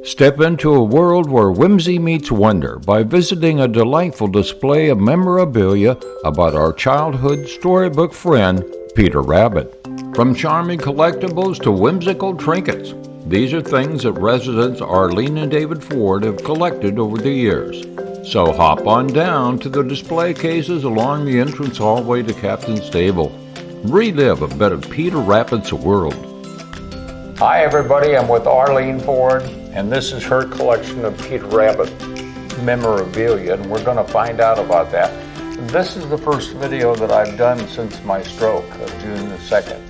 Step into a world where whimsy meets wonder by visiting a delightful display of memorabilia about our childhood storybook friend, Peter Rabbit. From charming collectibles to whimsical trinkets, these are things that residents Arline and David Ford have collected over the years. So hop on down to the display cases along the entrance hallway to Captain's Stable. Relive a bit of Peter Rabbit's world. Hi everybody, I'm with Arline Ford, and this is her collection of Peter Rabbit memorabilia, and we're going to find out about that. This is the first video that I've done since my stroke of June the 2nd.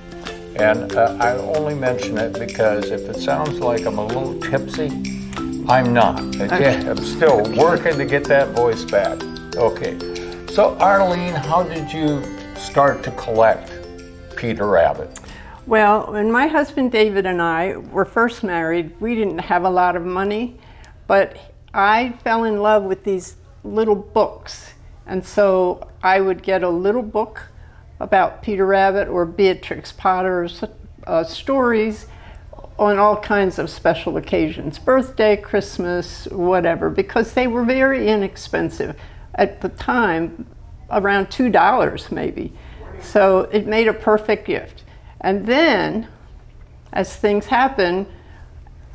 And I only mention it because if it sounds like I'm a little tipsy, I'm not. I'm still working to get that voice back. Okay, so Arline, how did you start to collect Peter Rabbit? Well, when my husband David and I were first married, we didn't have a lot of money, but I fell in love with these little books. And so I would get a little book about Peter Rabbit or Beatrix Potter's stories on all kinds of special occasions, birthday, Christmas, whatever, because they were very inexpensive. At the time, around $2 maybe. So it made a perfect gift. And then, as things happen,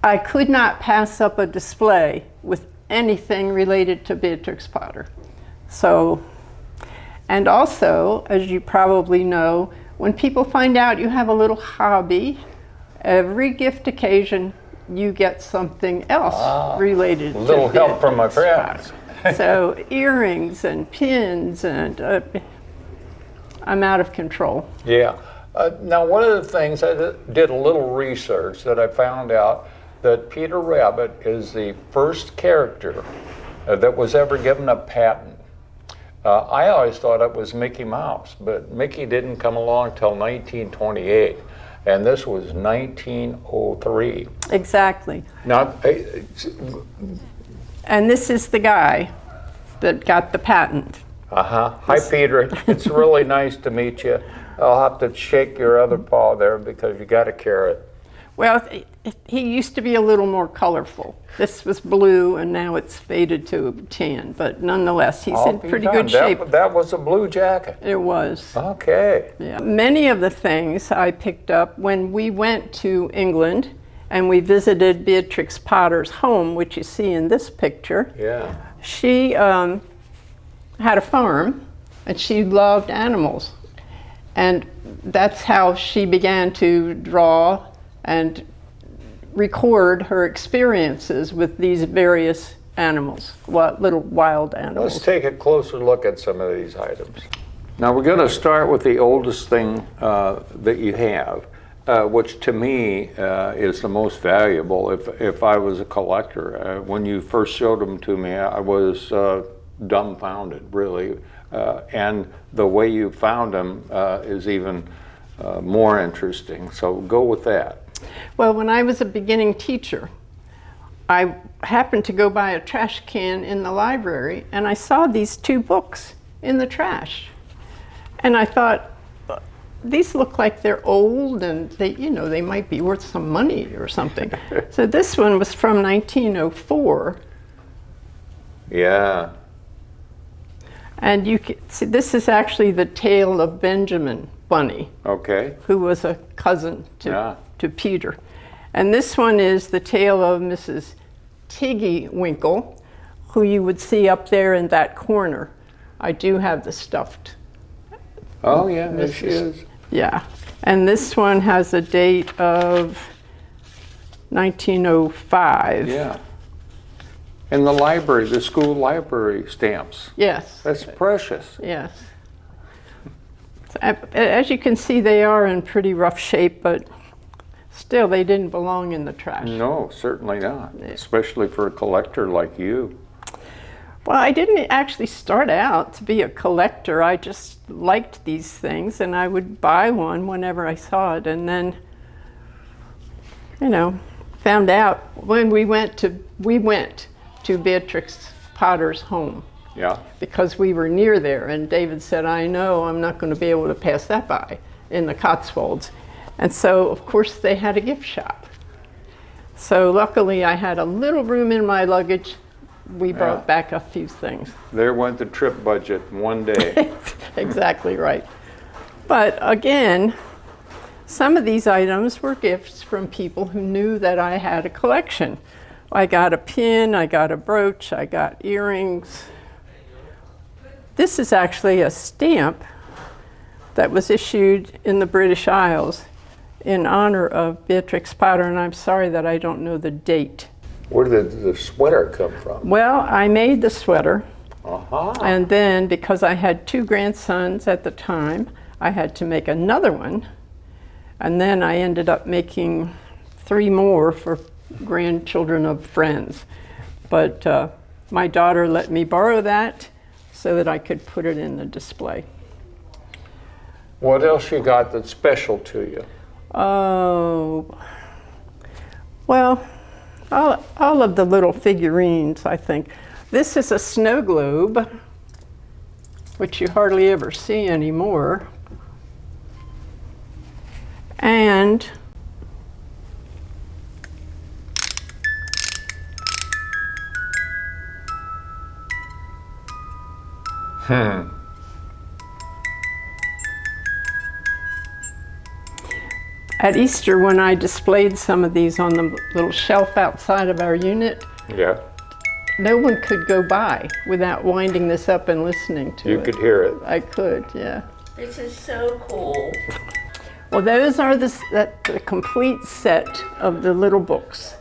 I could not pass up a display with anything related to Beatrix Potter. So, and also, as you probably know, when people find out you have a little hobby, every gift occasion you get something else related to a little help from my friends. So earrings and pins, and I'm out of control. Yeah. Now, one of the things, I did a little research that I found out that Peter Rabbit is the first character that was ever given a patent. I always thought it was Mickey Mouse, but Mickey didn't come along till 1928, and this was 1903. Exactly. Now, and this is the guy that got the patent. Hi, Peter. It's really nice to meet you. I'll have to shake your other paw there because you got a carrot. Well, he used to be a little more colorful. This was blue, and now it's faded to tan, but nonetheless, he's in pretty good shape. That was a blue jacket. It was. Okay. Yeah. Many of the things I picked up when we went to England and we visited Beatrix Potter's home, which you see in this picture. Yeah. She had a farm, and she loved animals. And that's how she began to draw and record her experiences with these various animals, little wild animals. Let's take a closer look at some of these items. Now we're going to start with the oldest thing that you have, which to me is the most valuable if I was a collector. When you first showed them to me, I was dumbfounded, really. And the way you found them is even more interesting. So go with that. Well, when I was a beginning teacher, I happened to go by a trash can in the library, and I saw these two books in the trash. And I thought, these look like they're old, and they might be worth some money or something. So this one was from 1904. Yeah. And you can see, this is actually the tale of Benjamin Bunny, okay, who was a cousin to Peter. And this one is the tale of Mrs. Tiggy Winkle, who you would see up there in that corner. I do have the stuffed. Oh yeah, there she is. Yeah, and this one has a date of 1905. Yeah. And the library, the school library stamps. Yes. That's precious. Yes. As you can see, they are in pretty rough shape, but still, they didn't belong in the trash. No, certainly not, especially for a collector like you. Well, I didn't actually start out to be a collector. I just liked these things, and I would buy one whenever I saw it, and then, found out when we went to Beatrix Potter's home. Yeah. Because we were near there, and David said, I know I'm not going to be able to pass that by in the Cotswolds. And so, of course, they had a gift shop. So luckily I had a little room in my luggage. We brought Yeah. back a few things. There went the trip budget in one day. Exactly right. But again, some of these items were gifts from people who knew that I had a collection. I got a pin, I got a brooch, I got earrings. This is actually a stamp that was issued in the British Isles in honor of Beatrix Potter, and I'm sorry that I don't know the date. Where did the sweater come from? Well, I made the sweater, Uh-huh. and then because I had 2 grandsons at the time, I had to make another one, and then I ended up making 3 more for grandchildren of friends. But my daughter let me borrow that so that I could put it in the display. What else you got that's special to you? Oh, well, all of the little figurines, I think. This is a snow globe, which you hardly ever see anymore. And at Easter, when I displayed some of these on the little shelf outside of our unit, Yeah. no one could go by without winding this up and listening to it. You could hear it. I could, yeah. This is so cool. Well, those are the complete set of the little books.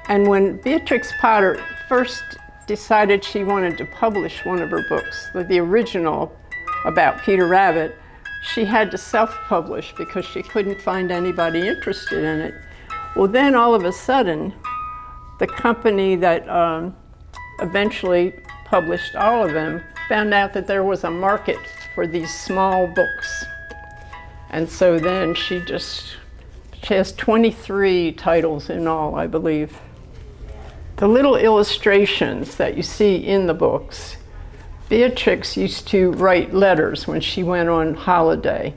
And when Beatrix Potter first decided she wanted to publish one of her books, the original about Peter Rabbit, she had to self-publish because she couldn't find anybody interested in it. Well, then all of a sudden, the company that eventually published all of them found out that there was a market for these small books. And so then she has 23 titles in all, I believe. The little illustrations that you see in the books, Beatrix used to write letters when she went on holiday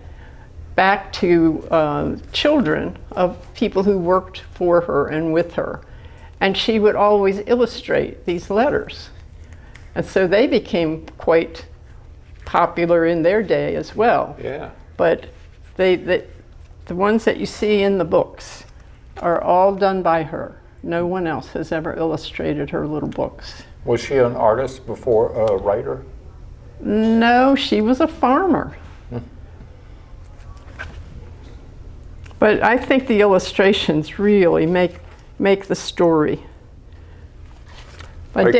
back to children of people who worked for her and with her. And she would always illustrate these letters. And so they became quite popular in their day as well. Yeah. But the ones that you see in the books are all done by her. No one else has ever illustrated her little books. Was she an artist before a writer? No, she was a farmer. But I think the illustrations really make the story. But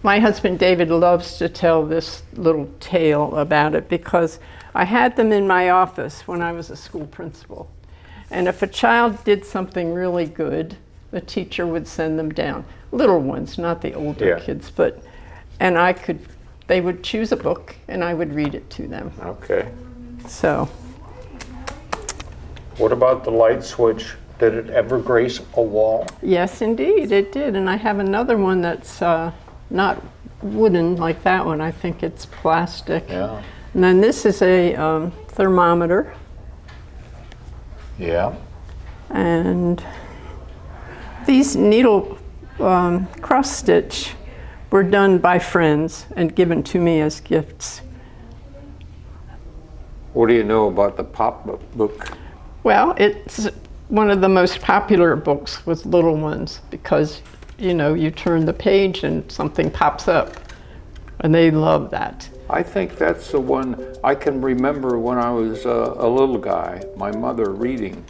my husband David loves to tell this little tale about it because I had them in my office when I was a school principal. And if a child did something really good, the teacher would send them down. Little ones, not the older kids, and they would choose a book and I would read it to them. Okay. So. What about the light switch? Did it ever grace a wall? Yes, indeed, it did. And I have another one that's not wooden like that one. I think it's plastic. Yeah. And then this is a thermometer. Yeah. And these needle cross stitch were done by friends and given to me as gifts. What do you know about the pop book? Well, it's one of the most popular books with little ones because, you know, you turn the page and something pops up, and they love that. I think that's the one I can remember when I was a little guy, my mother reading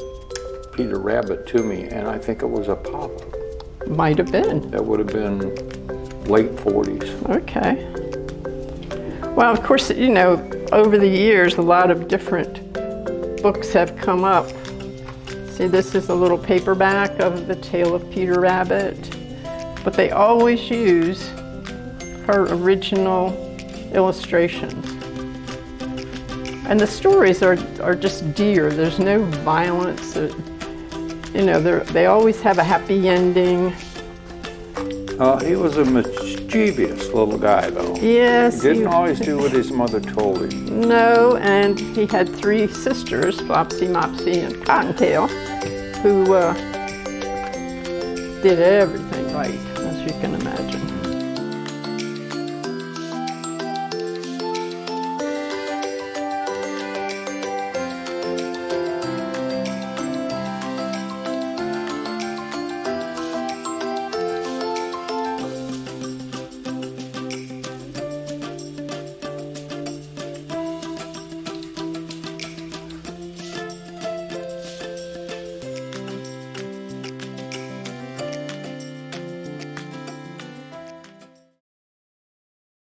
Peter Rabbit to me, and I think it was a pop. Might have been. That would have been late 40s. Okay. Well, of course, you know, over the years, a lot of different books have come up. See, this is a little paperback of The Tale of Peter Rabbit, but they always use her original illustrations. And the stories are just dear. There's no violence. You know, they always have a happy ending. He was a mischievous little guy, though. Yes. He didn't always do what his mother told him. No, and he had 3 sisters, Flopsy, Mopsy, and Cottontail, who did everything right, as you can imagine.